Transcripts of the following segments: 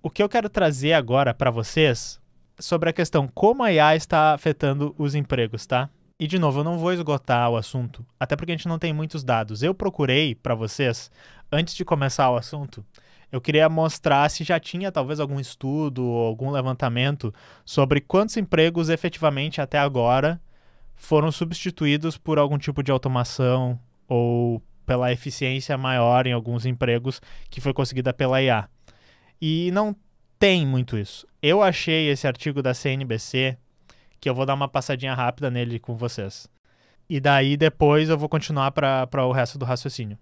o que eu quero trazer agora para vocês sobre a questão como a IA está afetando os empregos, tá? E, de novo, eu não vou esgotar o assunto, até porque a gente não tem muitos dados. Eu procurei para vocês, antes de começar o assunto, eu queria mostrar se já tinha talvez algum estudo ou algum levantamento sobre quantos empregos efetivamente até agora foram substituídos por algum tipo de automação ou pela eficiência maior em alguns empregos que foi conseguida pela IA. E não tem muito isso. Eu achei esse artigo da CNBC, que eu vou dar uma passadinha rápida nele com vocês. E daí depois eu vou continuar para o resto do raciocínio.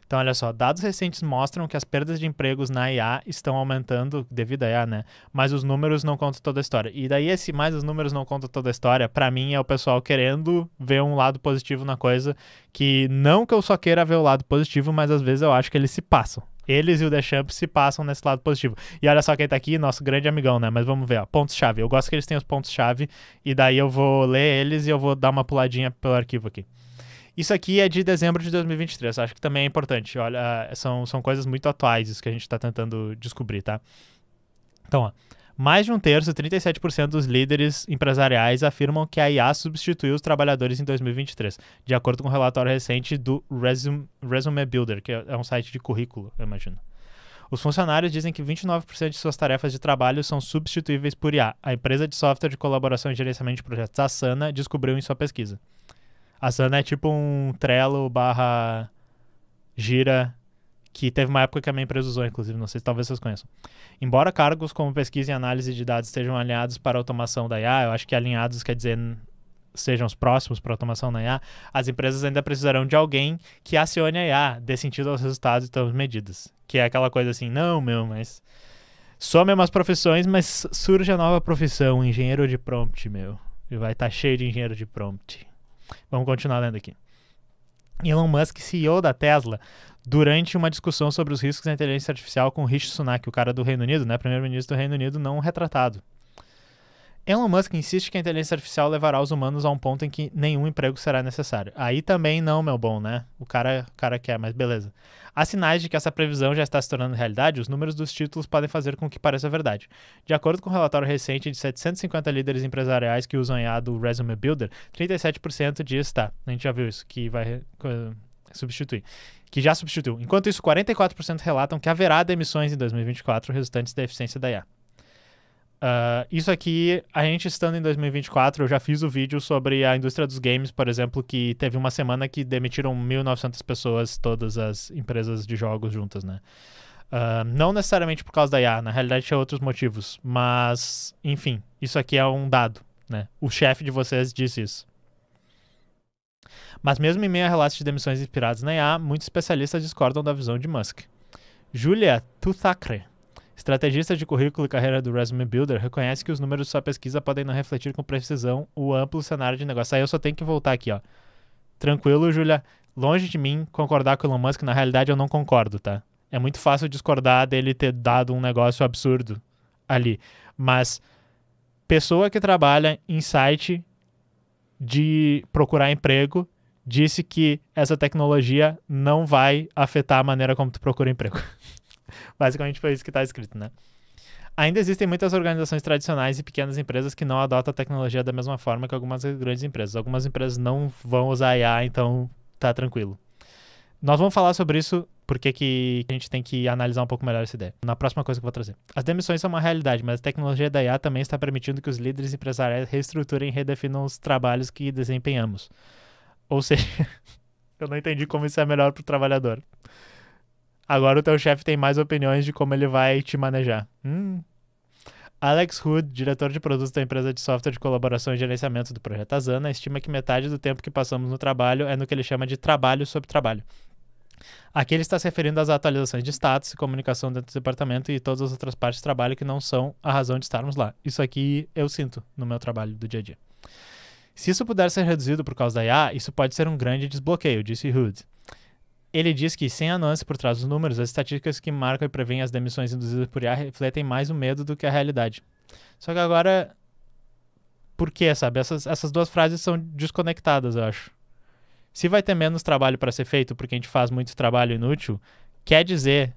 Então, olha só, dados recentes mostram que as perdas de empregos na IA estão aumentando devido à IA, né? Mas os números não contam toda a história. E daí esse mais os números não contam toda a história, pra mim é o pessoal querendo ver um lado positivo na coisa, que não que eu só queira ver o lado positivo, mas às vezes eu acho que eles se passam. Eles e o Deschamps se passam nesse lado positivo. E olha só quem tá aqui, nosso grande amigão, né? Mas vamos ver, ó, pontos-chave. Eu gosto que eles tenham os pontos-chave, e daí eu vou ler eles e eu vou dar uma puladinha pelo arquivo aqui. Isso aqui é de dezembro de 2023, acho que também é importante. Olha, são coisas muito atuais isso que a gente está tentando descobrir, tá? Então, ó, mais de um terço, 37% dos líderes empresariais afirmam que a IA substituiu os trabalhadores em 2023, de acordo com um relatório recente do Resume Builder, que é um site de currículo, eu imagino. Os funcionários dizem que 29% de suas tarefas de trabalho são substituíveis por IA. A empresa de software de colaboração e gerenciamento de projetos Asana descobriu em sua pesquisa. Asana é tipo um Trello / Gira, que teve uma época que a minha empresa usou, inclusive, não sei se talvez vocês conheçam. Embora cargos como pesquisa e análise de dados estejam alinhados para a automação da IA, eu acho que alinhados quer dizer sejam os próximos para a automação da IA, as empresas ainda precisarão de alguém que acione a IA, dê sentido aos resultados e todas as medidas. Que é aquela coisa assim, não, mas some umas profissões, mas surge a nova profissão, engenheiro de prompt, e vai estar cheio de engenheiro de prompt. Vamos continuar lendo aqui. Elon Musk, CEO da Tesla, durante uma discussão sobre os riscos da inteligência artificial com Rishi Sunak, o cara do Reino Unido, né? Primeiro-ministro do Reino Unido não retratado. Elon Musk insiste que a inteligência artificial levará os humanos a um ponto em que nenhum emprego será necessário. Aí também não, meu bom, né? O cara quer, mas beleza. Há sinais de que essa previsão já está se tornando realidade, os números dos títulos podem fazer com que pareça verdade. De acordo com um relatório recente de 750 líderes empresariais que usam IA do Resume Builder, 37% diz, a gente já viu isso, que vai substituir. Que já substituiu. Enquanto isso, 44% relatam que haverá demissões em 2024 resultantes da eficiência da IA. Isso aqui, a gente estando em 2024, eu já fiz o vídeo sobre a indústria dos games, por exemplo, que teve uma semana que demitiram 1.900 pessoas, todas as empresas de jogos juntas, né? Não necessariamente por causa da IA, na realidade tinha outros motivos, mas, enfim, isso aqui é um dado, né? O chefe de vocês disse isso. Mas mesmo em meio a relatos de demissões inspirados na IA, muitos especialistas discordam da visão de Musk. Julia Tuthacre, estrategista de currículo e carreira do Resume Builder, reconhece que os números de sua pesquisa podem não refletir com precisão o amplo cenário de negócio. Aí eu só tenho que voltar aqui, ó. Tranquilo, Julia. Longe de mim concordar com o Elon Musk, na realidade eu não concordo, tá? É muito fácil discordar dele ter dado um negócio absurdo ali. Mas pessoa que trabalha em site de procurar emprego disse que essa tecnologia não vai afetar a maneira como tu procura emprego. Basicamente foi isso que está escrito, né? Ainda existem muitas organizações tradicionais e pequenas empresas que não adotam a tecnologia da mesma forma que algumas grandes empresas. Algumas empresas não vão usar IA, então tá tranquilo. Nós vamos falar sobre isso, porque que a gente tem que analisar um pouco melhor essa ideia. Na próxima coisa que eu vou trazer. As demissões são uma realidade, mas a tecnologia da IA também está permitindo que os líderes empresariais reestruturem e redefinam os trabalhos que desempenhamos. Ou seja, eu não entendi como isso é melhor para o trabalhador. Agora o teu chefe tem mais opiniões de como ele vai te manejar. Alex Hood, diretor de produtos da empresa de software de colaboração e gerenciamento do projeto Asana, estima que metade do tempo que passamos no trabalho é no que ele chama de trabalho sobre trabalho. Aqui ele está se referindo às atualizações de status e comunicação dentro do departamento e todas as outras partes do trabalho que não são a razão de estarmos lá. Isso aqui eu sinto no meu trabalho do dia a dia. Se isso puder ser reduzido por causa da IA, isso pode ser um grande desbloqueio, disse Hood. Ele diz que, sem a nuance por trás dos números, as estatísticas que marcam e prevêem as demissões induzidas por IA refletem mais o medo do que a realidade. Só que agora, por quê, sabe? Essas duas frases são desconectadas, eu acho. Se vai ter menos trabalho para ser feito porque a gente faz muito trabalho inútil, quer dizer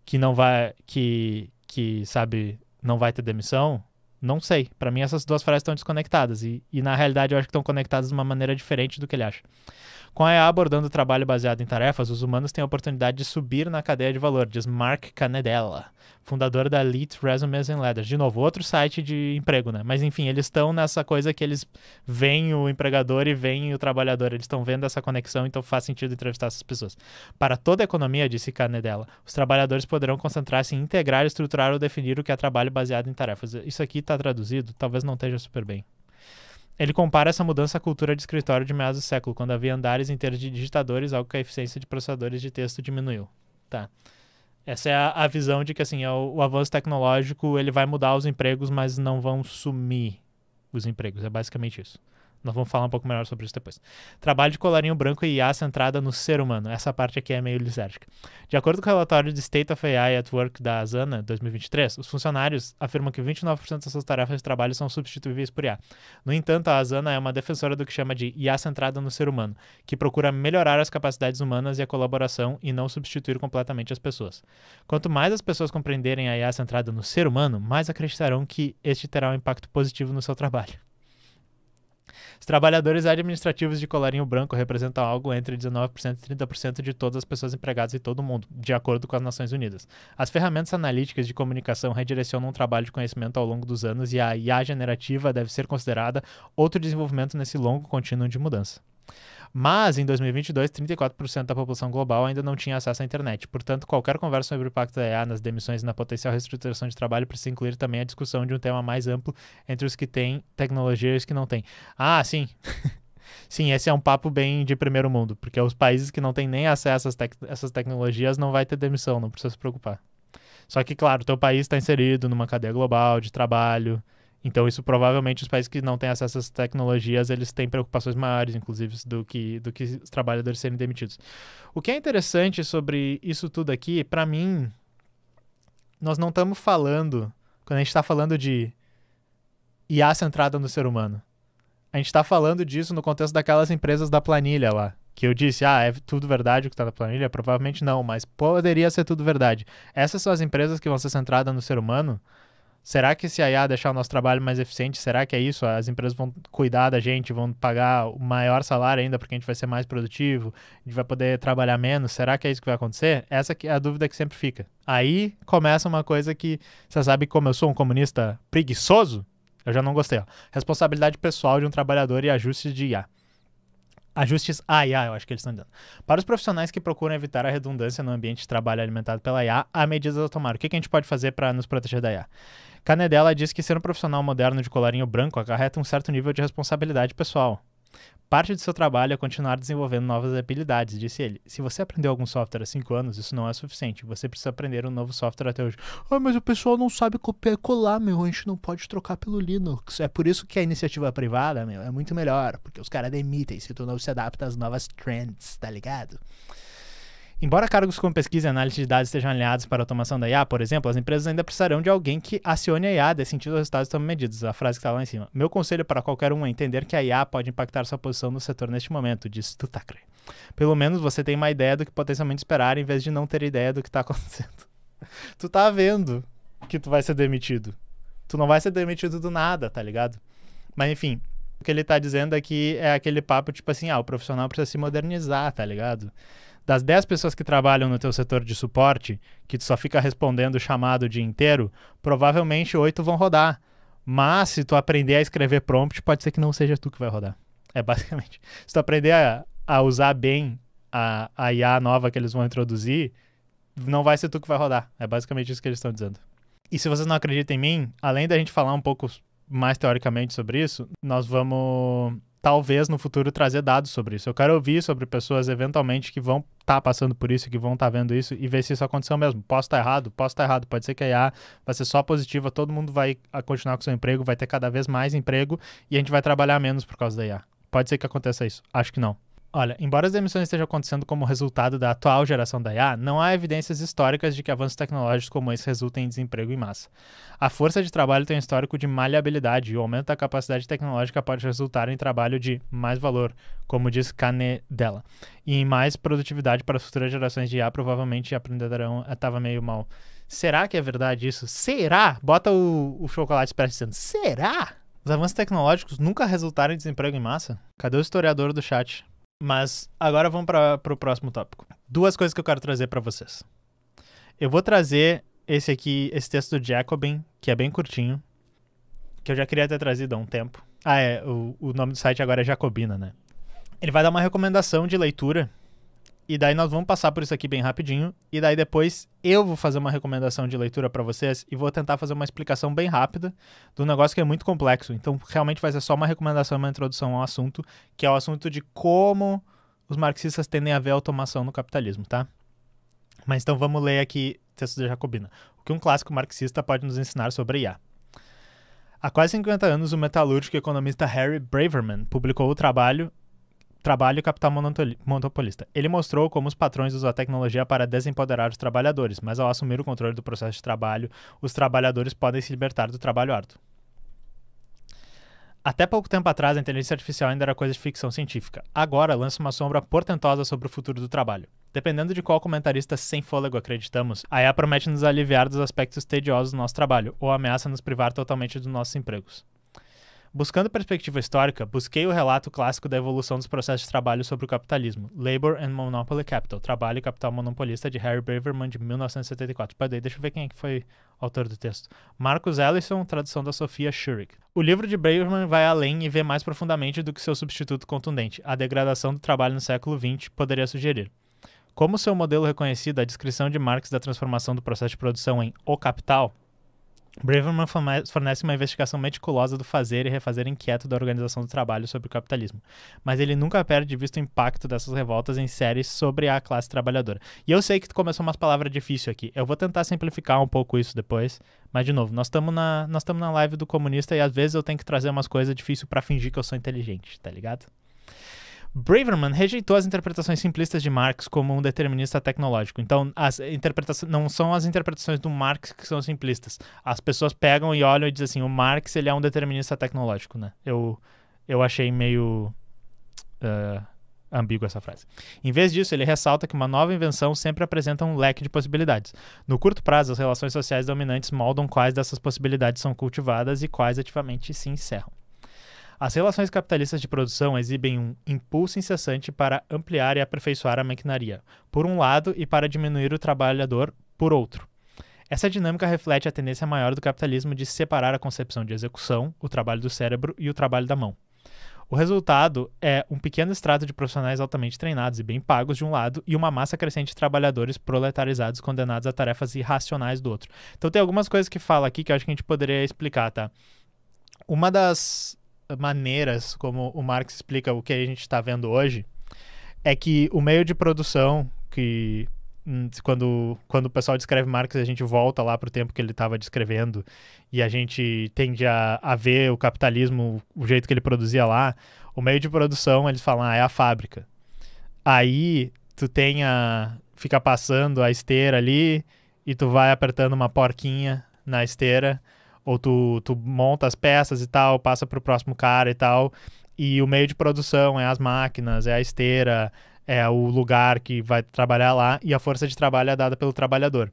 que não vai, que que, sabe, não vai ter demissão, não sei. Para mim, essas duas frases estão desconectadas. E na realidade, eu acho que estão conectadas de uma maneira diferente do que ele acha. Com a IA abordando o trabalho baseado em tarefas, os humanos têm a oportunidade de subir na cadeia de valor, diz Mark Canedella, fundador da Elite Resumes and Letters. De novo, outro site de emprego, né? Mas enfim, eles estão nessa coisa que eles veem o empregador e veem o trabalhador. Eles estão vendo essa conexão, então faz sentido entrevistar essas pessoas. Para toda a economia, disse Canedella, os trabalhadores poderão concentrar-se em integrar, estruturar ou definir o que é trabalho baseado em tarefas. Isso aqui está traduzido, talvez não esteja super bem. Ele compara essa mudança à cultura de escritório de meados do século, quando havia andares inteiros de digitadores, algo que a eficiência de processadores de texto diminuiu. Tá. Essa é a visão de que assim, o avanço tecnológico ele vai mudar os empregos, mas não vão sumir os empregos. É basicamente isso. Nós vamos falar um pouco melhor sobre isso depois. Trabalho de colarinho branco e IA centrada no ser humano. Essa parte aqui é meio lisérgica. De acordo com o relatório de State of AI at Work da Asana, 2023, os funcionários afirmam que 29% das suas tarefas de trabalho são substituíveis por IA. No entanto, a Asana é uma defensora do que chama de IA centrada no ser humano, que procura melhorar as capacidades humanas e a colaboração e não substituir completamente as pessoas. Quanto mais as pessoas compreenderem a IA centrada no ser humano, mais acreditarão que este terá um impacto positivo no seu trabalho. Os trabalhadores administrativos de colarinho branco representam algo entre 19% e 30% de todas as pessoas empregadas em todo o mundo, de acordo com as Nações Unidas. As ferramentas analíticas de comunicação redirecionam um trabalho de conhecimento ao longo dos anos e a IA generativa deve ser considerada outro desenvolvimento nesse longo contínuo de mudança. Mas, em 2022, 34% da população global ainda não tinha acesso à internet. Portanto, qualquer conversa sobre o impacto da IA nas demissões e na potencial reestruturação de trabalho precisa incluir também a discussão de um tema mais amplo entre os que têm tecnologia e os que não têm. Ah, sim. Sim, esse é um papo bem de primeiro mundo, porque os países que não têm nem acesso a essas tecnologias não vai ter demissão, não precisa se preocupar. Só que, claro, o teu país está inserido numa cadeia global de trabalho. Então, isso provavelmente os países que não têm acesso a essas tecnologias, eles têm preocupações maiores, inclusive, do que os trabalhadores serem demitidos. O que é interessante sobre isso tudo aqui, para mim, nós não estamos falando, quando a gente está falando de IA centrada no ser humano, a gente está falando disso no contexto daquelas empresas da planilha lá, que eu disse, é tudo verdade o que está na planilha? Provavelmente não, mas poderia ser tudo verdade. Essas são as empresas que vão ser centradas no ser humano. Será que se a IA deixar o nosso trabalho mais eficiente, será que é isso? As empresas vão cuidar da gente, vão pagar o maior salário ainda porque a gente vai ser mais produtivo, a gente vai poder trabalhar menos, será que é isso que vai acontecer? Essa que é a dúvida que sempre fica. Aí começa uma coisa que, você sabe como eu sou um comunista preguiçoso? Eu já não gostei. Responsabilidade pessoal de um trabalhador e ajustes de IA. Ajustes à IA, eu acho que eles estão dizendo. Para os profissionais que procuram evitar a redundância no ambiente de trabalho alimentado pela IA, há medidas a tomar. O que a gente pode fazer para nos proteger da IA? Canedella diz que ser um profissional moderno de colarinho branco acarreta um certo nível de responsabilidade pessoal. Parte do seu trabalho é continuar desenvolvendo novas habilidades, disse ele. Se você aprendeu algum software há 5 anos, isso não é suficiente. Você precisa aprender um novo software até hoje. Mas o pessoal não sabe copiar e colar, meu. A gente não pode trocar pelo Linux. É por isso que a iniciativa privada, meu, é muito melhor. Porque os caras demitem se tu não se adapta às novas trends, tá ligado? Embora cargos como pesquisa e análise de dados estejam alinhados para a automação da IA, por exemplo, as empresas ainda precisarão de alguém que acione a IA, dê sentido aos resultados que estão medidos. A frase que está lá em cima. Meu conselho para qualquer um é entender que a IA pode impactar sua posição no setor neste momento, diz Tutakre. Pelo menos você tem uma ideia do que potencialmente esperar, em vez de não ter ideia do que está acontecendo. Tu tá vendo que tu vai ser demitido. Tu não vai ser demitido do nada, tá ligado? Mas enfim, o que ele tá dizendo aqui é aquele papo tipo assim, o profissional precisa se modernizar, tá ligado? Das 10 pessoas que trabalham no teu setor de suporte, que tu só fica respondendo o chamado o dia inteiro, provavelmente 8 vão rodar. Mas se tu aprender a escrever prompt, pode ser que não seja tu que vai rodar. É basicamente. Se tu aprender a usar bem a IA nova que eles vão introduzir, não vai ser tu que vai rodar. É basicamente isso que eles estão dizendo. E se vocês não acreditam em mim, além da gente falar um pouco mais teoricamente sobre isso, nós vamos talvez no futuro trazer dados sobre isso. Eu quero ouvir sobre pessoas eventualmente que vão estar passando por isso, que vão estar vendo isso e ver se isso aconteceu mesmo. Posso estar errado? Pode ser que a IA vai ser só positiva, todo mundo vai continuar com seu emprego, vai ter cada vez mais emprego e a gente vai trabalhar menos por causa da IA. Pode ser que aconteça isso. Acho que não. Olha, embora as demissões estejam acontecendo como resultado da atual geração da IA, não há evidências históricas de que avanços tecnológicos como esse resultem em desemprego em massa. A força de trabalho tem um histórico de maleabilidade e o aumento da capacidade tecnológica pode resultar em trabalho de mais valor, como diz Canedella, e em mais produtividade para as futuras gerações de IA provavelmente aprenderão... Estava meio mal. Será que é verdade isso? Será? Bota o chocolate expresso dizendo, será? Os avanços tecnológicos nunca resultaram em desemprego em massa? Cadê o historiador do chat? Mas agora vamos para o próximo tópico. 2 coisas que eu quero trazer para vocês. Eu vou trazer esse texto do Jacobin, que é bem curtinho, que eu já queria ter trazido há um tempo. O nome do site agora é Jacobina, né? Ele vai dar uma recomendação de leitura, e daí nós vamos passar por isso aqui bem rapidinho, e daí depois eu vou fazer uma recomendação de leitura para vocês e vou tentar fazer uma explicação bem rápida do negócio que é muito complexo. Então, realmente vai ser só uma recomendação e uma introdução ao assunto, que é o assunto de como os marxistas tendem a ver a automação no capitalismo, tá? Mas então vamos ler aqui o texto da Jacobina. O que um clássico marxista pode nos ensinar sobre IA? Há quase 50 anos, o metalúrgico e economista Harry Braverman publicou o trabalho e Capital Monopolista. Ele mostrou como os patrões usam a tecnologia para desempoderar os trabalhadores, mas ao assumir o controle do processo de trabalho, os trabalhadores podem se libertar do trabalho árduo. Até pouco tempo atrás, a inteligência artificial ainda era coisa de ficção científica. Agora, lança uma sombra portentosa sobre o futuro do trabalho. Dependendo de qual comentarista sem fôlego acreditamos, a IA promete nos aliviar dos aspectos tediosos do nosso trabalho, ou ameaça nos privar totalmente dos nossos empregos. Buscando perspectiva histórica, busquei o relato clássico da evolução dos processos de trabalho sobre o capitalismo, Labor and Monopoly Capital, Trabalho e Capital Monopolista, de Harry Braverman, de 1974. Peraí, deixa eu ver quem é que foi o autor do texto. Marcus Ellison, tradução da Sofia Schurig. O livro de Braverman vai além e vê mais profundamente do que seu substituto contundente, a degradação do trabalho no século XX, poderia sugerir. Como seu modelo reconhecido, a descrição de Marx da transformação do processo de produção em O Capital, Braverman fornece uma investigação meticulosa do fazer e refazer inquieto da organização do trabalho sobre o capitalismo, mas ele nunca perde de vista o impacto dessas revoltas em séries sobre a classe trabalhadora. E eu sei que começou umas palavras difíceis aqui, eu vou tentar simplificar um pouco isso depois, mas de novo, nós estamos na live do comunista e às vezes eu tenho que trazer umas coisas difíceis para fingir que eu sou inteligente, tá ligado? Braverman rejeitou as interpretações simplistas de Marx como um determinista tecnológico. Então, não são as interpretações do Marx que são simplistas. As pessoas pegam e olham e dizem assim, o Marx ele é um determinista tecnológico, né? Eu achei meio ambígua essa frase. Em vez disso, ele ressalta que uma nova invenção sempre apresenta um leque de possibilidades. No curto prazo, as relações sociais dominantes moldam quais dessas possibilidades são cultivadas e quais ativamente se encerram. As relações capitalistas de produção exibem um impulso incessante para ampliar e aperfeiçoar a maquinaria, por um lado, e para diminuir o trabalhador, por outro. Essa dinâmica reflete a tendência maior do capitalismo de separar a concepção de execução, o trabalho do cérebro e o trabalho da mão. O resultado é um pequeno extrato de profissionais altamente treinados e bem pagos de um lado e uma massa crescente de trabalhadores proletarizados condenados a tarefas irracionais do outro. Então tem algumas coisas que fala aqui que eu acho que a gente poderia explicar, tá? Uma das maneiras como o Marx explica o que a gente está vendo hoje é que o meio de produção, que quando o pessoal descreve Marx, a gente volta lá para o tempo que ele estava descrevendo e a gente tende a ver o capitalismo, o jeito que ele produzia lá. O meio de produção, eles falam, é a fábrica. Aí tu fica passando a esteira ali e tu vai apertando uma porquinha na esteira, ou tu monta as peças e tal, passa pro próximo cara e tal, e o meio de produção é as máquinas, é a esteira, é o lugar que vai trabalhar lá, e a força de trabalho é dada pelo trabalhador.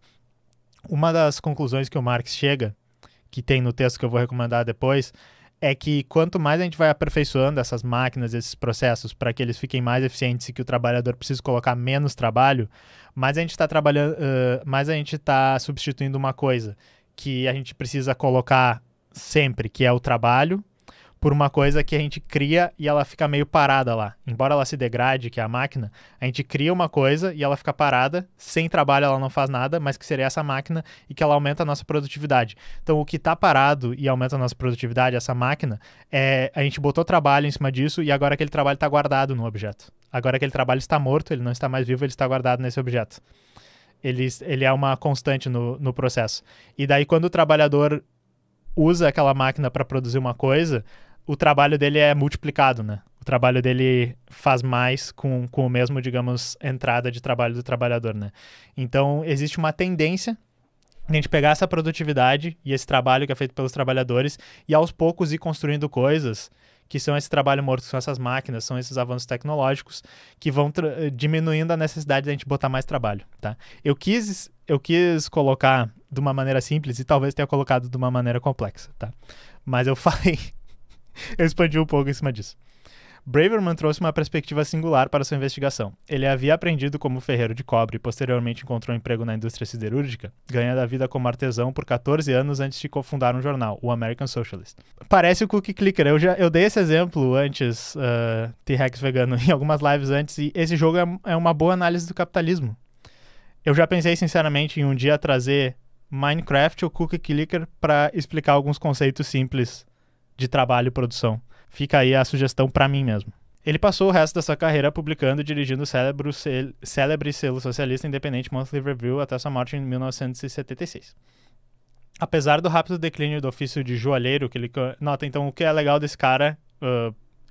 Uma das conclusões que o Marx chega, que tem no texto que eu vou recomendar depois, é que quanto mais a gente vai aperfeiçoando essas máquinas, esses processos, para que eles fiquem mais eficientes e que o trabalhador precise colocar menos trabalho, mais a gente está trabalhando, mais a gente está substituindo uma coisa que a gente precisa colocar sempre, que é o trabalho, por uma coisa que a gente cria e ela fica meio parada lá. Embora ela se degrade, que é a máquina, a gente cria uma coisa e ela fica parada, sem trabalho ela não faz nada, mas que seria essa máquina e que ela aumenta a nossa produtividade. Então o que está parado e aumenta a nossa produtividade, essa máquina, a gente botou trabalho em cima disso e agora aquele trabalho está guardado no objeto. Agora aquele trabalho está morto, ele não está mais vivo, ele está guardado nesse objeto. Ele é uma constante no processo. E daí, quando o trabalhador usa aquela máquina para produzir uma coisa, o trabalho dele é multiplicado, né? O trabalho dele faz mais com o mesmo, digamos, entrada de trabalho do trabalhador, né? Então, existe uma tendência de a gente pegar essa produtividade e esse trabalho que é feito pelos trabalhadores e, aos poucos, ir construindo coisas que são esse trabalho morto, que são essas máquinas, são esses avanços tecnológicos que vão diminuindo a necessidade de a gente botar mais trabalho, tá? Eu quis colocar de uma maneira simples e talvez tenha colocado de uma maneira complexa, tá? Mas eu falei, eu expandi um pouco em cima disso. Braverman trouxe uma perspectiva singular para sua investigação. Ele havia aprendido como ferreiro de cobre e posteriormente encontrou emprego na indústria siderúrgica, ganhando a vida como artesão por 14 anos antes de cofundar um jornal, o American Socialist. Parece o Cookie Clicker. Eu dei esse exemplo antes, T-Rex vegano, em algumas lives antes, e esse jogo é uma boa análise do capitalismo. Eu já pensei sinceramente em um dia trazer Minecraft ou Cookie Clicker para explicar alguns conceitos simples de trabalho e produção. Fica aí a sugestão para mim mesmo. Ele passou o resto da sua carreira publicando e dirigindo o célebre selo socialista independente Monthly Review até sua morte em 1976. Apesar do rápido declínio do ofício de joalheiro que ele nota, então, o que é legal desse cara,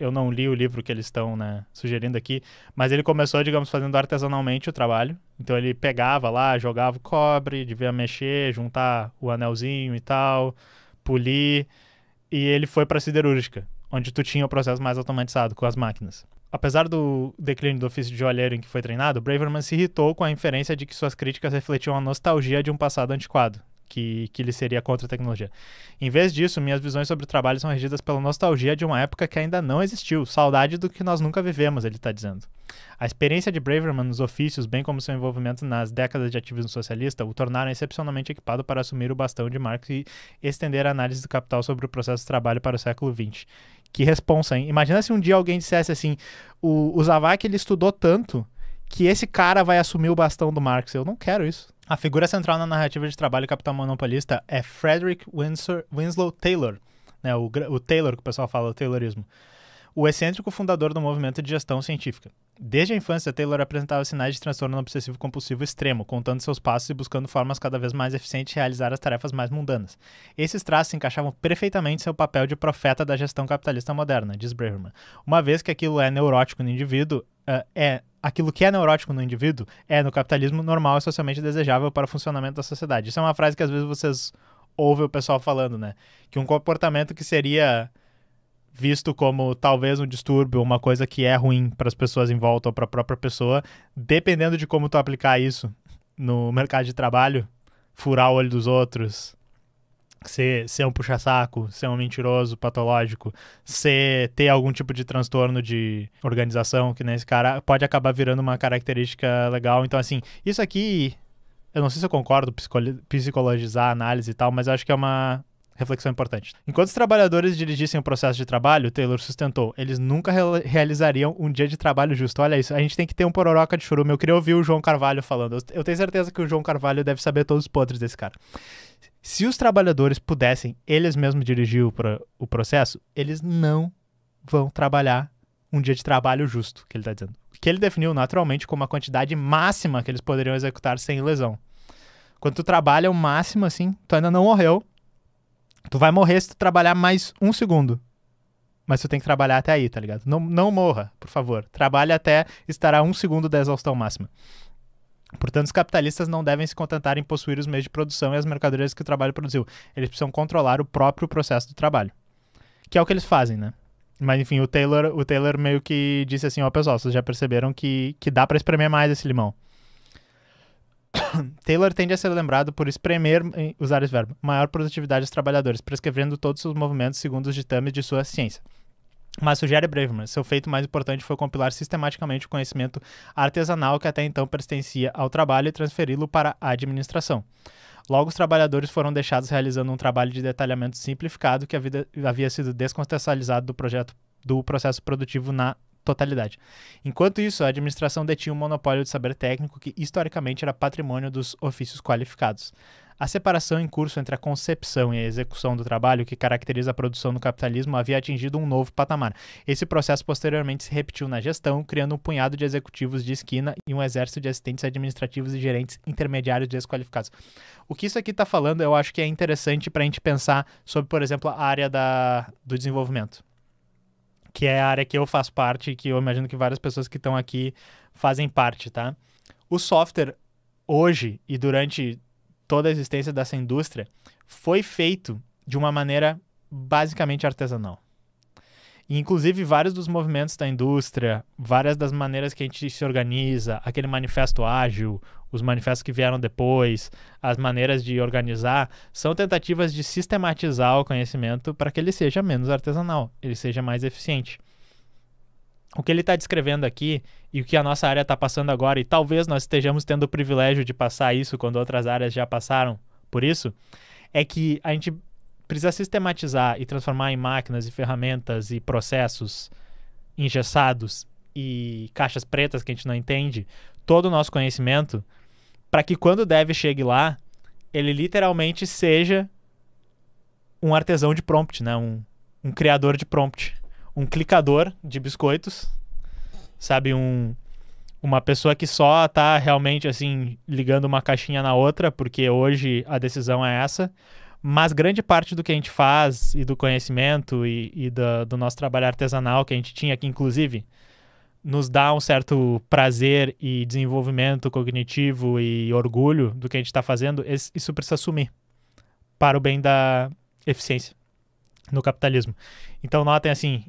eu não li o livro que eles estão, né, sugerindo aqui, mas ele começou, digamos, fazendo artesanalmente o trabalho. Então ele pegava lá, jogava o cobre, devia mexer, juntar o anelzinho e tal, polir, e ele foi para a siderúrgica, onde tu tinha o processo mais automatizado com as máquinas. Apesar do declínio do ofício de joalheiro em que foi treinado, Braverman se irritou com a inferência de que suas críticas refletiam a nostalgia de um passado antiquado, que lhe seria contra a tecnologia. Em vez disso, minhas visões sobre o trabalho são regidas pela nostalgia de uma época que ainda não existiu, saudade do que nós nunca vivemos, ele está dizendo. A experiência de Braverman nos ofícios, bem como seu envolvimento nas décadas de ativismo socialista, o tornaram excepcionalmente equipado para assumir o bastão de Marx e estender a análise do capital sobre o processo de trabalho para o século XX. Que responsa, hein? Imagina se um dia alguém dissesse assim, o Zavak, ele estudou tanto que esse cara vai assumir o bastão do Marx. Eu não quero isso. A figura central na narrativa de trabalho capital monopolista é Frederick Winslow Taylor, né? O Taylor que o pessoal fala, o Taylorismo. O excêntrico fundador do movimento de gestão científica. Desde a infância, Taylor apresentava sinais de transtorno obsessivo-compulsivo extremo, contando seus passos e buscando formas cada vez mais eficientes de realizar as tarefas mais mundanas. Esses traços se encaixavam perfeitamente em seu papel de profeta da gestão capitalista moderna, diz Braverman. Uma vez que aquilo é neurótico no indivíduo, aquilo que é neurótico no indivíduo é, no capitalismo, normal e socialmente desejável para o funcionamento da sociedade. Isso é uma frase que às vezes vocês ouvem o pessoal falando, né? Que um comportamento que seria visto como talvez um distúrbio, uma coisa que é ruim para as pessoas em volta ou para a própria pessoa, dependendo de como tu aplicar isso no mercado de trabalho, furar o olho dos outros, ser um puxa-saco, ser um mentiroso patológico, ter algum tipo de transtorno de organização, que nem esse cara, pode acabar virando uma característica legal. Então, assim, isso aqui, eu não sei se eu concordo, psicologizar a análise e tal, mas eu acho que é uma reflexão importante. Enquanto os trabalhadores dirigissem o processo de trabalho, Taylor sustentou, eles nunca realizariam um dia de trabalho justo. Olha isso, a gente tem que ter um pororoca de churume. Eu queria ouvir o João Carvalho falando. Eu tenho certeza que o João Carvalho deve saber todos os podres desse cara. Se os trabalhadores pudessem eles mesmos dirigir o processo, eles não vão trabalhar um dia de trabalho justo, que ele está dizendo. Que ele definiu naturalmente como a quantidade máxima que eles poderiam executar sem lesão. Quando tu trabalha o máximo assim, tu ainda não morreu. Tu vai morrer se tu trabalhar mais 1 segundo. Mas tu tem que trabalhar até aí, tá ligado? Não morra, por favor. Trabalhe até estar a 1 segundo da exaustão máxima. Portanto, os capitalistas não devem se contentar em possuir os meios de produção e as mercadorias que o trabalho produziu. Eles precisam controlar o próprio processo do trabalho. Que é o que eles fazem, né? Mas, enfim, o Taylor meio que disse assim, ó, pessoal, vocês já perceberam que dá pra espremer mais esse limão. Taylor tende a ser lembrado por espremer, usar esse verbo, maior produtividade dos trabalhadores, prescrevendo todos os seus movimentos segundo os ditames de sua ciência. Mas sugere Braverman, seu feito mais importante foi compilar sistematicamente o conhecimento artesanal que até então pertencia ao trabalho e transferi-lo para a administração. Logo, os trabalhadores foram deixados realizando um trabalho de detalhamento simplificado que havia sido descontextualizado do processo produtivo na totalidade. Enquanto isso, a administração detinha um monopólio de saber técnico que historicamente era patrimônio dos ofícios qualificados. A separação em curso entre a concepção e a execução do trabalho que caracteriza a produção no capitalismo havia atingido um novo patamar. Esse processo posteriormente se repetiu na gestão, criando um punhado de executivos de esquina e um exército de assistentes administrativos e gerentes intermediários desqualificados. O que isso aqui está falando, eu acho que é interessante para a gente pensar sobre, por exemplo, a área do desenvolvimento, que é a área que eu faço parte e que eu imagino que várias pessoas que estão aqui fazem parte, tá? O software, hoje e durante toda a existência dessa indústria, foi feito de uma maneira basicamente artesanal. E, inclusive, vários dos movimentos da indústria, várias das maneiras que a gente se organiza, aquele manifesto ágil, os manifestos que vieram depois, as maneiras de organizar, são tentativas de sistematizar o conhecimento para que ele seja menos artesanal, ele seja mais eficiente. O que ele está descrevendo aqui e o que a nossa área está passando agora, e talvez nós estejamos tendo o privilégio de passar isso quando outras áreas já passaram por isso, é que a gente precisa sistematizar e transformar em máquinas e ferramentas e processos engessados e caixas pretas que a gente não entende todo o nosso conhecimento para que quando o dev chegue lá, ele literalmente seja um artesão de prompt, né? Um criador de prompt, um clicador de biscoitos, sabe? Uma pessoa que só está realmente assim ligando uma caixinha na outra porque hoje a decisão é essa. Mas grande parte do que a gente faz e do conhecimento e do nosso trabalho artesanal que a gente tinha aqui, inclusive, nos dá um certo prazer e desenvolvimento cognitivo e orgulho do que a gente está fazendo, isso precisa sumir para o bem da eficiência no capitalismo. Então notem assim,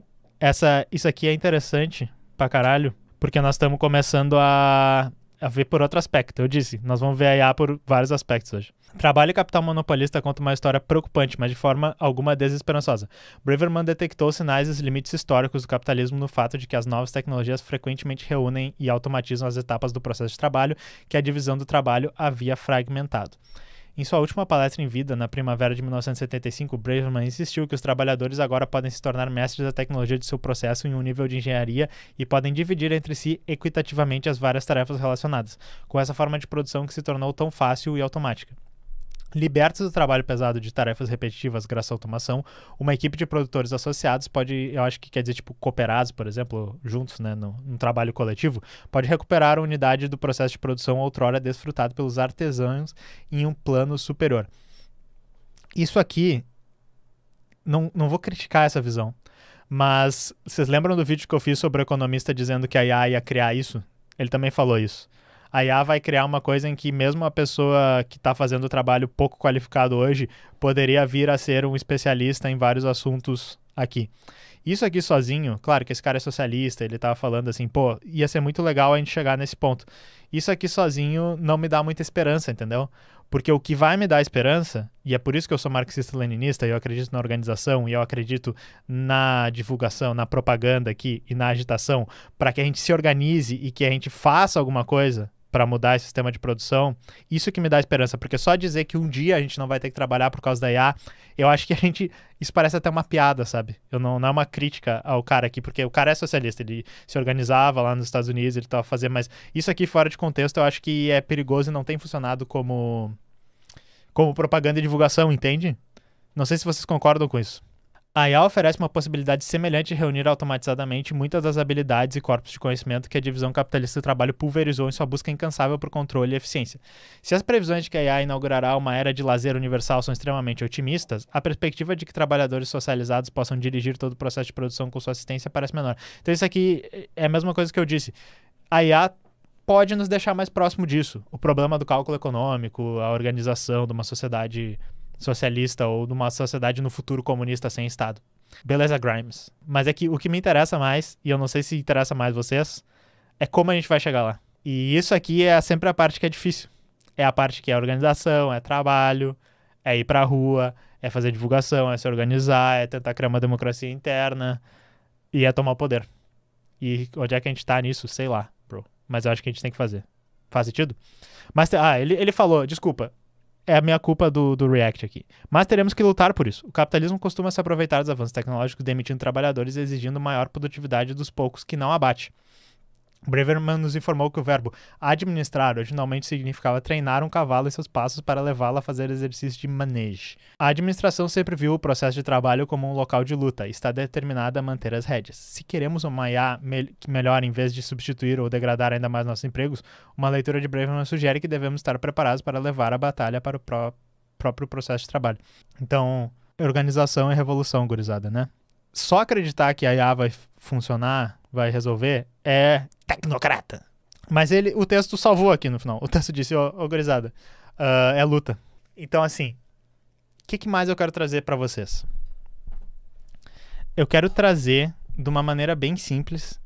isso aqui é interessante pra caralho, porque nós estamos começando a ver por outro aspecto. Eu disse, nós vamos ver a IA por vários aspectos hoje. Trabalho e Capital Monopolista conta uma história preocupante, mas de forma alguma desesperançosa. Braverman detectou sinais dos limites históricos do capitalismo no fato de que as novas tecnologias frequentemente reúnem e automatizam as etapas do processo de trabalho que a divisão do trabalho havia fragmentado. Em sua última palestra em vida, na primavera de 1975, Braverman insistiu que os trabalhadores agora podem se tornar mestres da tecnologia de seu processo em um nível de engenharia e podem dividir entre si equitativamente as várias tarefas relacionadas, com essa forma de produção que se tornou tão fácil e automática. Libertos do trabalho pesado de tarefas repetitivas graças à automação, uma equipe de produtores associados pode, eu acho que quer dizer tipo cooperados, por exemplo, juntos, né, num trabalho coletivo, pode recuperar a unidade do processo de produção outrora desfrutado pelos artesãos em um plano superior. Isso aqui, não vou criticar essa visão, mas vocês lembram do vídeo que eu fiz sobre o economista dizendo que a IA ia criar isso? Ele também falou isso. A IA vai criar uma coisa em que mesmo a pessoa que está fazendo o trabalho pouco qualificado hoje poderia vir a ser um especialista em vários assuntos aqui. Isso aqui sozinho, claro que esse cara é socialista, ele estava falando assim, pô, ia ser muito legal a gente chegar nesse ponto. Isso aqui sozinho não me dá muita esperança, entendeu? Porque o que vai me dar esperança, e é por isso que eu sou marxista-leninista, eu acredito na organização e eu acredito na divulgação, na propaganda aqui e na agitação, para que a gente se organize e que a gente faça alguma coisa para mudar esse sistema de produção, isso que me dá esperança, porque só dizer que um dia a gente não vai ter que trabalhar por causa da IA, eu acho que isso parece até uma piada, sabe? Não é uma crítica ao cara aqui, porque o cara é socialista, ele se organizava lá nos Estados Unidos, ele estava fazendo, mas isso aqui fora de contexto eu acho que é perigoso e não tem funcionado como propaganda e divulgação, entende? Não sei se vocês concordam com isso. A IA oferece uma possibilidade semelhante de reunir automatizadamente muitas das habilidades e corpos de conhecimento que a divisão capitalista do trabalho pulverizou em sua busca incansável por controle e eficiência. Se as previsões de que a IA inaugurará uma era de lazer universal são extremamente otimistas, a perspectiva de que trabalhadores socializados possam dirigir todo o processo de produção com sua assistência parece menor. Então isso aqui é a mesma coisa que eu disse. A IA pode nos deixar mais próximo disso. O problema do cálculo econômico, a organização de uma sociedade socialista ou numa sociedade no futuro comunista sem Estado. Beleza, Grimes. Mas é que o que me interessa mais, e eu não sei se interessa mais vocês, é como a gente vai chegar lá. E isso aqui é sempre a parte que é difícil. É a parte que é organização, é trabalho, é ir pra rua, é fazer divulgação, é se organizar, é tentar criar uma democracia interna e é tomar o poder. E onde é que a gente tá nisso? Sei lá, bro. Mas eu acho que a gente tem que fazer. Faz sentido? Mas, ele falou, desculpa, é a minha culpa do React aqui. Mas teremos que lutar por isso. O capitalismo costuma se aproveitar dos avanços tecnológicos, demitindo trabalhadores e exigindo maior produtividade dos poucos que não abate. Braverman nos informou que o verbo administrar originalmente significava treinar um cavalo em seus passos para levá-lo a fazer exercício de manege. A administração sempre viu o processo de trabalho como um local de luta e está determinada a manter as rédeas. Se queremos uma IA melhor em vez de substituir ou degradar ainda mais nossos empregos, uma leitura de Braverman sugere que devemos estar preparados para levar a batalha para o próprio processo de trabalho. Então, organização e revolução, gurizada, né? Só acreditar que a IA vai funcionar, vai resolver, é tecnocrata. Mas o texto salvou aqui no final. O texto disse, gurizada, é luta. Então, assim, o que mais eu quero trazer para vocês? Eu quero trazer de uma maneira bem simples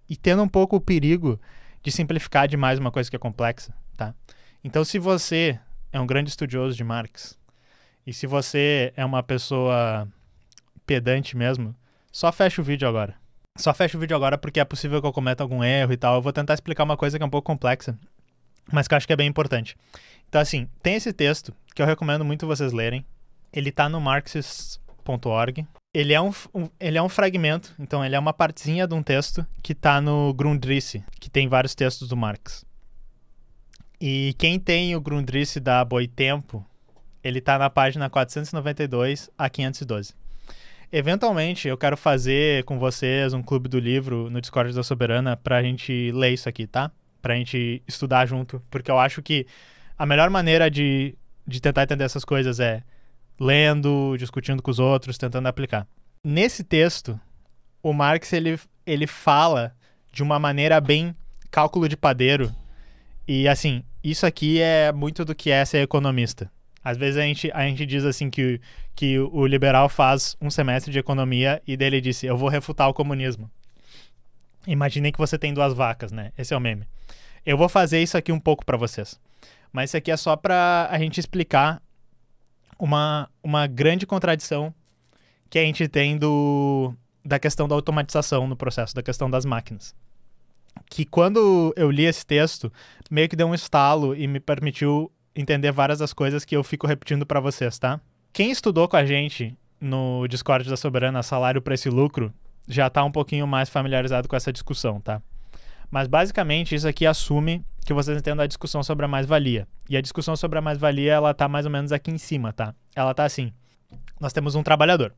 e tendo um pouco o perigo de simplificar demais uma coisa que é complexa, tá? Então, se você é um grande estudioso de Marx e se você é uma pessoa pedante mesmo, só fecha o vídeo agora. Só fecha o vídeo agora porque é possível que eu cometa algum erro e tal. Eu vou tentar explicar uma coisa que é um pouco complexa, mas que eu acho que é bem importante. Então, assim, tem esse texto que eu recomendo muito vocês lerem. Ele tá no marxist.org. Ele é um fragmento, então ele é uma partezinha de um texto que tá no Grundrisse, que tem vários textos do Marx. E quem tem o Grundrisse da Boitempo, ele tá na página 492 a 512. Eventualmente, eu quero fazer com vocês um clube do livro no Discord da Soberana pra gente ler isso aqui, tá? Pra gente estudar junto, porque eu acho que a melhor maneira de tentar entender essas coisas é lendo, discutindo com os outros, tentando aplicar. Nesse texto, o Marx ele fala de uma maneira bem cálculo de padeiro. E assim, isso aqui é muito do que é ser economista. Às vezes a gente diz assim que o liberal faz um semestre de economia e dele disse, eu vou refutar o comunismo. Imaginem que você tem 2 vacas, né? Esse é o meme. Eu vou fazer isso aqui um pouco para vocês. Mas isso aqui é só para a gente explicar uma grande contradição que a gente tem da questão da automatização no processo, da questão das máquinas. Que quando eu li esse texto, meio que deu um estalo e me permitiu entender várias das coisas que eu fico repetindo para vocês, tá? Quem estudou com a gente no Discord da Soberana, salário, preço e lucro, já tá um pouquinho mais familiarizado com essa discussão, tá? Mas basicamente isso aqui assume que vocês entendam a discussão sobre a mais-valia. E a discussão sobre a mais-valia, ela tá mais ou menos aqui em cima, tá? Ela tá assim, nós temos um trabalhador.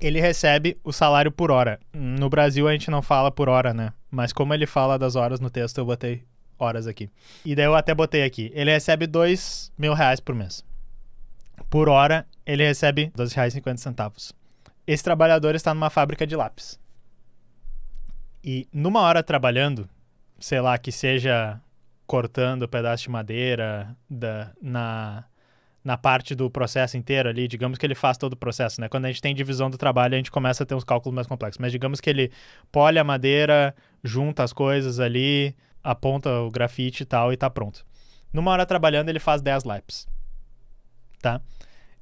Ele recebe o salário por hora. No Brasil a gente não fala por hora, né? Mas como ele fala das horas no texto, eu botei horas aqui. E daí eu até botei aqui. Ele recebe R$2.000 por mês. Por hora, ele recebe R$12,50. Esse trabalhador está numa fábrica de lápis. E numa hora trabalhando, sei lá, que seja cortando pedaço de madeira na parte do processo inteiro ali, digamos que ele faz todo o processo, né? Quando a gente tem divisão do trabalho, a gente começa a ter uns cálculos mais complexos. Mas digamos que ele polha a madeira, junta as coisas ali, aponta o grafite e tal, e tá pronto. Numa hora trabalhando, ele faz 10 lápis. Tá?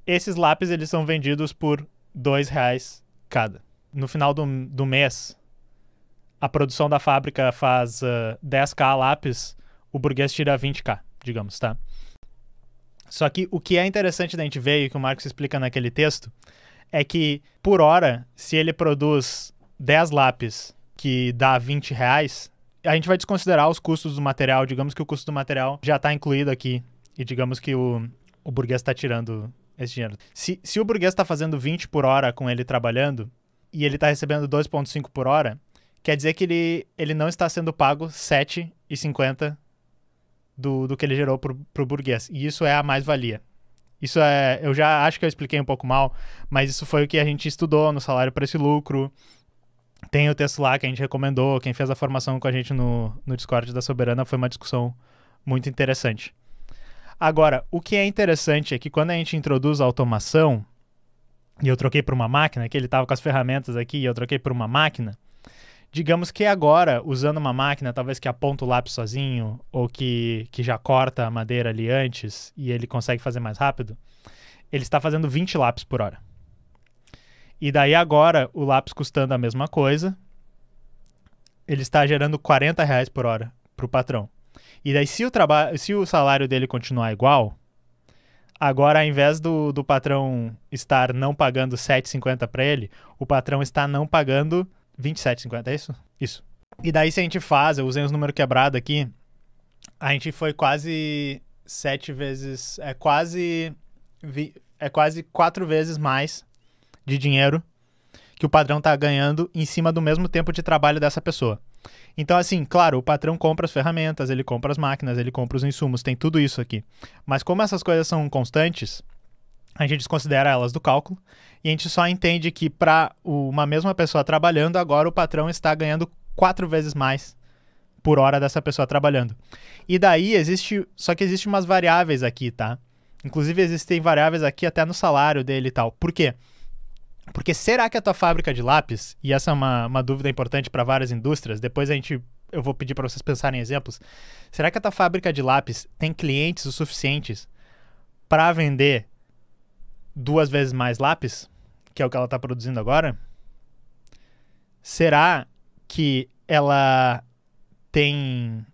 Esses lápis, eles são vendidos por R$2 cada. No final do mês, a produção da fábrica faz 10k lápis, o burguês tira 20k, digamos, tá? Só que o que é interessante da gente ver, e que o Marx explica naquele texto, é que, por hora, se ele produz 10 lápis que dá R$20, a gente vai desconsiderar os custos do material. Digamos que o custo do material já está incluído aqui. E digamos que o burguês está tirando esse dinheiro. Se o burguês está fazendo 20 por hora com ele trabalhando, e ele está recebendo 2,5 por hora, quer dizer que ele não está sendo pago 7,50 do que ele gerou pro burguês. E isso é a mais-valia. Isso é... Eu já acho que eu expliquei um pouco mal, mas isso foi o que a gente estudou no salário, preço e lucro. Tem o texto lá que a gente recomendou. Quem fez a formação com a gente no Discord da Soberana, foi uma discussão muito interessante. Agora, o que é interessante é que quando a gente introduz a automação, e eu troquei por uma máquina, que ele estava com as ferramentas aqui, e eu troquei por uma máquina, digamos que agora, usando uma máquina, talvez que aponta o lápis sozinho, ou que já corta a madeira ali antes, e ele consegue fazer mais rápido, ele está fazendo 20 lápis por hora. E daí agora, o lápis custando a mesma coisa, ele está gerando R$40 por hora para o patrão. E daí, se o salário dele continuar igual, agora, ao invés do patrão estar não pagando R$7,50 para ele, o patrão está não pagando R$27,50, é isso? Isso. E daí, se a gente faz, eu usei os números quebrados aqui, a gente foi quase 7 vezes... É quase 4 vezes mais de dinheiro que o patrão está ganhando em cima do mesmo tempo de trabalho dessa pessoa. Então, assim, claro, o patrão compra as ferramentas, ele compra as máquinas, ele compra os insumos, tem tudo isso aqui. Mas como essas coisas são constantes, a gente desconsidera elas do cálculo e a gente só entende que para uma mesma pessoa trabalhando, agora o patrão está ganhando 4 vezes mais por hora dessa pessoa trabalhando. E daí só que existem umas variáveis aqui, tá? Inclusive existem variáveis aqui até no salário dele e tal. Por quê? Porque será que a tua fábrica de lápis, e essa é uma dúvida importante para várias indústrias, depois eu vou pedir para vocês pensarem em exemplos, será que a tua fábrica de lápis tem clientes o suficientes para vender 2 vezes mais lápis, que é o que ela está produzindo agora? Será que ela tem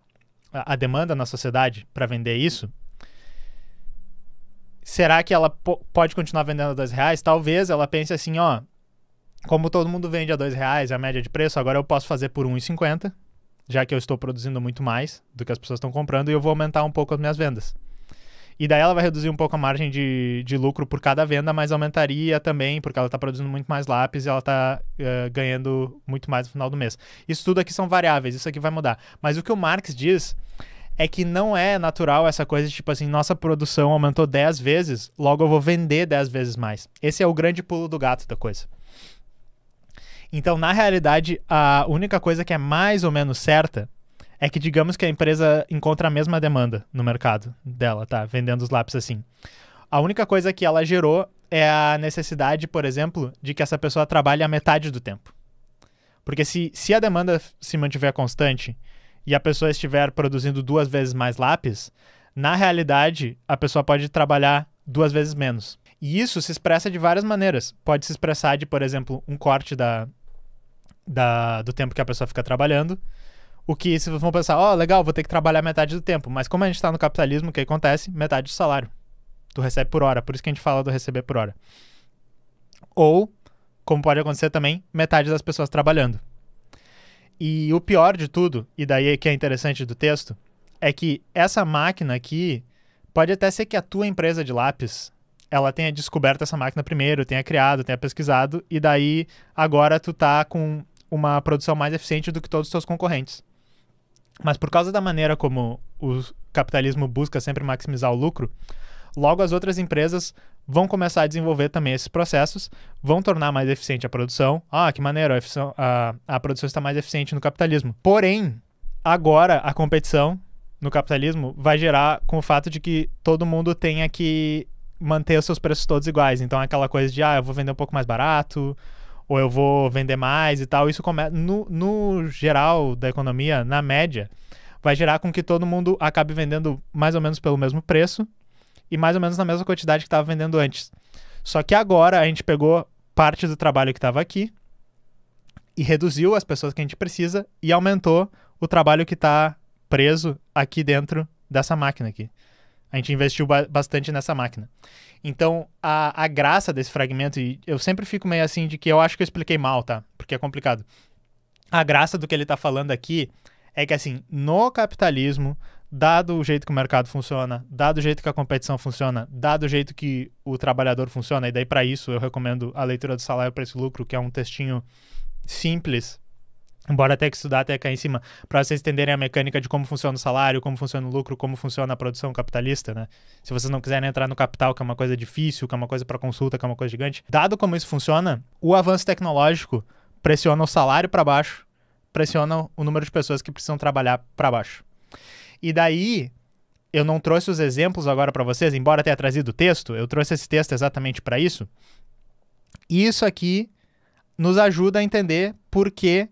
a demanda na sociedade para vender isso? Será que ela pode continuar vendendo a R$2? Talvez ela pense assim, ó, como todo mundo vende a R$2, a média de preço, agora eu posso fazer por R$1,50, já que eu estou produzindo muito mais do que as pessoas estão comprando, e eu vou aumentar um pouco as minhas vendas. E daí ela vai reduzir um pouco a margem de lucro por cada venda, mas aumentaria também, porque ela está produzindo muito mais lápis e ela está ganhando muito mais no final do mês. Isso tudo aqui são variáveis, isso aqui vai mudar. Mas o que o Marx diz é que não é natural essa coisa de tipo assim, nossa produção aumentou 10 vezes, logo eu vou vender 10 vezes mais. Esse é o grande pulo do gato da coisa. Então, na realidade, a única coisa que é mais ou menos certa é que digamos que a empresa encontra a mesma demanda no mercado dela, tá? Vendendo os lápis assim. A única coisa que ela gerou é a necessidade, por exemplo, de que essa pessoa trabalhe a metade do tempo. Porque se a demanda se mantiver constante e a pessoa estiver produzindo 2 vezes mais lápis, na realidade, a pessoa pode trabalhar 2 vezes menos. E isso se expressa de várias maneiras. Pode se expressar de, por exemplo, um corte do tempo que a pessoa fica trabalhando. O que, se vocês vão pensar, legal, vou ter que trabalhar metade do tempo. Mas como a gente está no capitalismo, o que acontece? Metade do salário. Tu recebe por hora, por isso que a gente fala do receber por hora. Ou, como pode acontecer também, metade das pessoas trabalhando. E o pior de tudo, e daí que é interessante do texto, é que essa máquina aqui, pode até ser que a tua empresa de lápis, ela tenha descoberto essa máquina primeiro, tenha criado, tenha pesquisado, e daí agora tu tá com uma produção mais eficiente do que todos os teus concorrentes. Mas por causa da maneira como o capitalismo busca sempre maximizar o lucro, logo as outras empresas vão começar a desenvolver também esses processos, vão tornar mais eficiente a produção. Que maneiro, a produção está mais eficiente no capitalismo. Porém, agora a competição no capitalismo vai gerar com o fato de que todo mundo tenha que manter os seus preços todos iguais. Então aquela coisa de, eu vou vender um pouco mais barato, ou eu vou vender mais e tal, isso começa, no geral da economia, na média, vai gerar com que todo mundo acabe vendendo mais ou menos pelo mesmo preço e mais ou menos na mesma quantidade que estava vendendo antes. Só que agora a gente pegou parte do trabalho que estava aqui e reduziu as pessoas que a gente precisa e aumentou o trabalho que está preso aqui dentro dessa máquina aqui. A gente investiu bastante nessa máquina. Então, a graça desse fragmento, e eu sempre fico meio assim de que eu acho que eu expliquei mal, tá? Porque é complicado. A graça do que ele tá falando aqui é que, assim, no capitalismo, dado o jeito que o mercado funciona, dado o jeito que a competição funciona, dado o jeito que o trabalhador funciona, e daí para isso eu recomendo a leitura do Salário, Preço e Lucro, que é um textinho simples, embora tenha que estudar até cair em cima, para vocês entenderem a mecânica de como funciona o salário, como funciona o lucro, como funciona a produção capitalista, né? Se vocês não quiserem entrar no capital, que é uma coisa difícil, que é uma coisa para consulta, que é uma coisa gigante. Dado como isso funciona, o avanço tecnológico pressiona o salário para baixo, pressiona o número de pessoas que precisam trabalhar para baixo. E daí, eu não trouxe os exemplos agora para vocês, embora tenha trazido o texto, eu trouxe esse texto exatamente para isso. E isso aqui nos ajuda a entender por que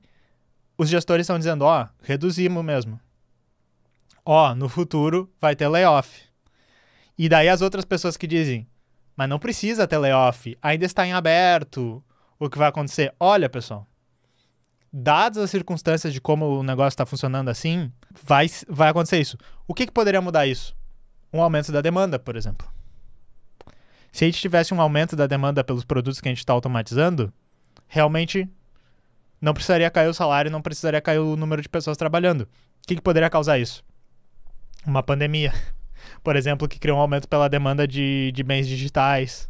os gestores estão dizendo, reduzimos mesmo. No futuro vai ter layoff. E daí as outras pessoas que dizem, mas não precisa ter layoff, ainda está em aberto, o que vai acontecer? Olha, pessoal, dadas as circunstâncias de como o negócio está funcionando assim, vai acontecer isso. O que poderia mudar isso? Um aumento da demanda, por exemplo. Se a gente tivesse um aumento da demanda pelos produtos que a gente está automatizando, realmente não precisaria cair o salário, não precisaria cair o número de pessoas trabalhando. O que poderia causar isso? Uma pandemia, por exemplo, que criou um aumento pela demanda de bens digitais,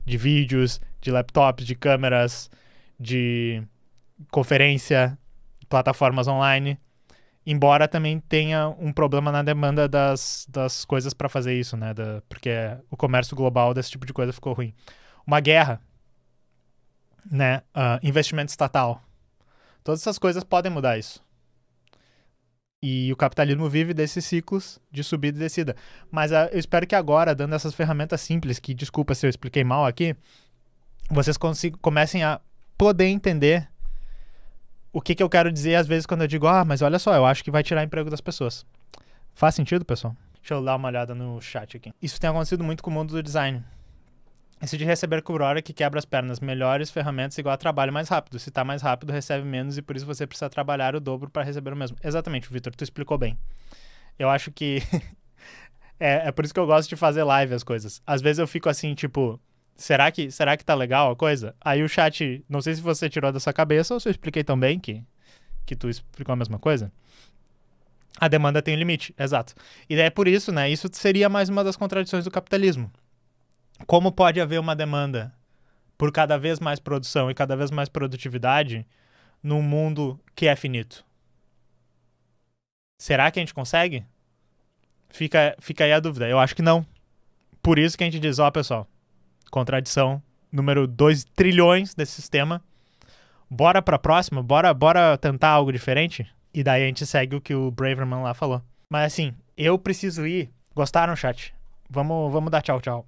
de vídeos, de laptops, de câmeras, de conferência, plataformas online, embora também tenha um problema na demanda das coisas para fazer isso, né? Porque o comércio global desse tipo de coisa ficou ruim. Uma guerra, né? Investimento estatal. Todas essas coisas podem mudar isso. E o capitalismo vive desses ciclos de subida e descida. Mas eu espero que agora, dando essas ferramentas simples, que desculpa se eu expliquei mal aqui, vocês comecem a poder entender o que eu quero dizer às vezes quando eu digo, mas olha só, eu acho que vai tirar emprego das pessoas. Faz sentido, pessoal? Deixa eu dar uma olhada no chat aqui. Isso tem acontecido muito com o mundo do design. Isso de receber por hora que quebra as pernas. Melhores ferramentas igual a trabalho mais rápido. Se tá mais rápido, recebe menos e por isso você precisa trabalhar o dobro para receber o mesmo. Exatamente, Vitor, tu explicou bem. Eu acho que é por isso que eu gosto de fazer live as coisas. Às vezes eu fico assim, tipo, será que tá legal a coisa? Aí o chat, não sei se você tirou da sua cabeça ou se eu expliquei tão bem que tu explicou a mesma coisa. A demanda tem um limite, exato. E daí é por isso, né? Isso seria mais uma das contradições do capitalismo. Como pode haver uma demanda por cada vez mais produção e cada vez mais produtividade num mundo que é finito? Será que a gente consegue? Fica aí a dúvida. Eu acho que não. Por isso que a gente diz, pessoal, contradição número 2 trilhões desse sistema. Bora pra próxima? Bora tentar algo diferente? E daí a gente segue o que o Braverman lá falou. Mas assim, eu preciso ir. Gostaram, chat? Vamos dar tchau.